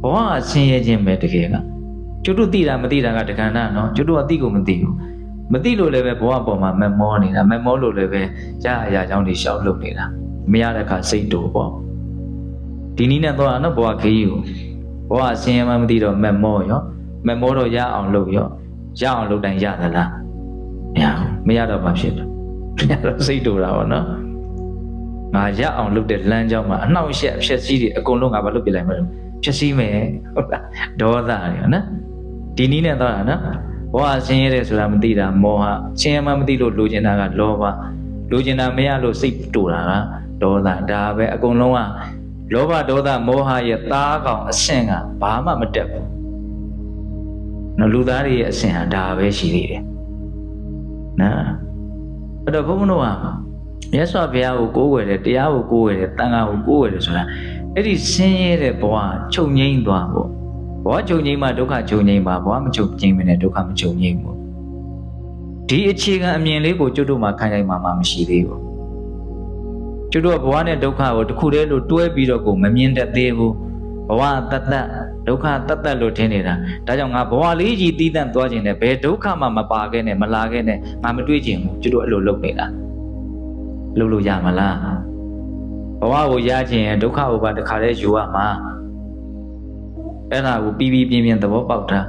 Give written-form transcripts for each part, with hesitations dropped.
ဘောကဆင်းရဲခြင်းပဲတကယ်ကကျွတ်တို့သိတာမသိတာကတက္ကနာနော်ကျွတ်တို့အသိကိုမသိဘူးမသိလို့လည်းပဲဘောကပေါ်မှာမမောနေတာမမောလို့လည်းပဲရအရာကြောင့်ဒီရှောက်လုပ်နေတာမရတဲ့အခါစိတ်တူပေါ့ဒီနည်းနဲ့တော့နော်ဘောကခရီးကိုဘောကဆင်းရဲမှမသိတော့မမောရောမမောတော့ရအောင်လုပ်ရောရအောင်လုပ်တိုင်းရသလားမရတော့မှဖြစ်တယ်ရတော့စိတ်တူတာပေါ့နော်ငါရအောင်လုပ်တဲ့လမ်းကြောင်းမှာအနှောက်အယှက်အဖြစ်စည်းတွေအကုန်လုံးငါမလုပ်ပြလိုက်မလို့ဖြစ်စည်းမယ်ဟုတ်လားဒေါသတွေနော်ဒီနည်းနဲ့တော့နော်ဘောကဆင်းရဲတယ်ဆိုတာမသိတာမောဟဆင်းရဲမှမသိလို့လိုချင်တာကလောဘလိုချင်တာမရလို့စိတ်တူတာကဒေါသဒါပဲအကုန်လုံးကလောဘဒေါသမောဟရဲ့သားကောင်အဆင့်ကဘာမှမတက်ဘူးနော်လူသားတွေရဲ့အဆင့်ဟာဒါပဲရှိသေးတယ်နော်အဲ့တော့ဘုန်းဘုန်းတို့ကမြတ်စွာဘုရားကိုကိုးကွယ်တယ်တရားကိုကိုးကွယ်တယ်တန်ခါကိုကိုးကွယ်တယ်ဆိုတာအဲ့ဒီဆင်းရဲတဲ့ဘဝချုပ်ငြိမ်းသွားဖို့ဘဝချုပ်ငြိမ်းမှဒုက္ခချုပ်ငြိမ်းပါဘဝမချုပ်ငြိမ်းမနဲ့ဒုက္ခမချုပ်ငြိမ်းဘူးဒီအခြေခံအမြင်လေးကိုကျွတ်တို့မှခိုင်ခိုင်မာမာမရှိသေးဘူးကျွတ်တို့ကဘဝနဲ့ဒုက္ခကိုတစ်ခုတည်းလို့တွဲပြီးတော့ကိုမမြင်တတ်သေးဘူးဘဝတတ်တတ်ဒုက္ခတတ်တတ်လို့ထင်နေတာဒါကြောင့်ငါဘဝလေးကြီးတီးတန့်သွားခြင်းနဲ့ဘယ်ဒုက္ခမှမပါခဲ့နဲ့မလာခဲ့နဲ့ငါမတွေ့ခြင်းဘူးကျွတ်တို့အဲ့လိုလုပ်နေတာလုပ်လို့ရမလားဘဝကိုရခြင်းဒုက္ခကိုပါတခါတည်းယူရမှာအဲ့ဒါကိုပြီးပြီးပြင်းပြင်းသဘောပေါက်တာ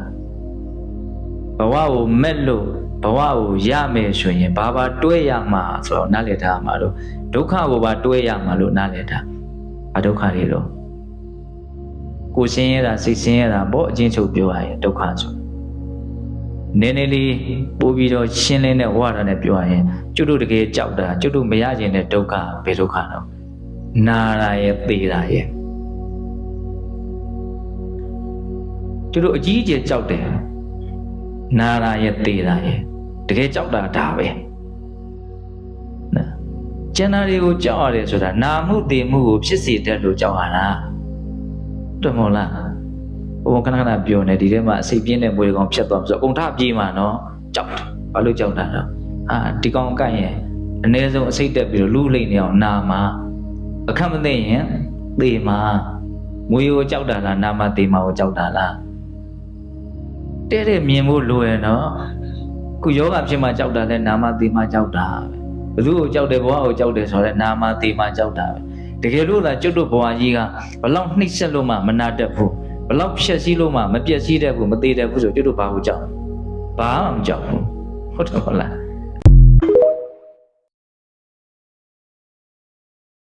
ဘဝကိုမဲ့လို့ဘဝကိုရမယ်ဆိုရင်ဘာပါတွဲရမှာဆိုတော့နားလည်ထားမှာလို့ဒုက္ခကိုပါတွဲရမှာလို့နားလည်ထားဘာဒုက္ခတွေတော့ကိုဆင်းရဲတာစိတ်ဆင်းရဲတာပေါ့အချင်းချုပ်ပြောရရင်ဒုက္ခဆိုနည်းနည်းလေးပို့ပြီးတော့ရှင်းလင်းတဲ့ဝါဒနဲ့ပြောရရင်ကျွတ်တို့တကယ်ကြောက်တာကျွတ်တို့မရခြင်းတဲ့ဒုက္ခဘယ်ဒုက္ခတော့နာတာရဲ့သေတာရဲ့ကျွတ်တို့အကြီးအကျယ်ကြောက်တယ်နာတာရဲ့သေတာရဲ့တကယ်ကြောက်တာဒါပဲနော်ကျန်တာတွေကိုကြောက်ရတယ်ဆိုတာနာမှုသေမှုကိုဖြစ်စေတတ်လို့ကြောက်ရတာတွေ့မလားဘုံခဏခဏပြောနေဒီထဲမှာအစိတ်ပြင်းတဲ့မွေကောင်ဖြတ်သွားဆိုအကုန်ထပြေးမှာနော်ကြောက်တယ်ဘာလို့ကြောက်တာတော့ဒီကောင်ကန့်ရင်အနည်းဆုံးအစိတ်တက်ပြီးတော့လူလိမ့်နေအောင်နာမှာအခက်မသိရင်သေမှာမွေကိုကြောက်တာလားနာမှာသေမှာကိုကြောက်တာလားတဲ့မြင်ဖို့လိုရနော်ခုယောဂဖြစ်မှကြောက်တာလဲနာမှာသေမှာကြောက်တာဘယ်သူကိုကြောက်တယ်ဘဝကိုကြောက်တယ်ဆိုတော့နာမှာသေမှာကြောက်တာပဲတကယ်လို့လားကျွတ်တို့ဘဝကြီးကဘလောက်နှိမ့်ဆက်လို့မှမနာတတ်ဘူးဘလောက်ဖြက်စီးလို့မှမပြက်စီးတတ်ဘူးမသေးတတ်ဘူးဆိုကျွတ်တို့ဘာကိုကြောက်ဘာမှမကြောက်ဘူးဟုတ်တယ်မဟုတ်လား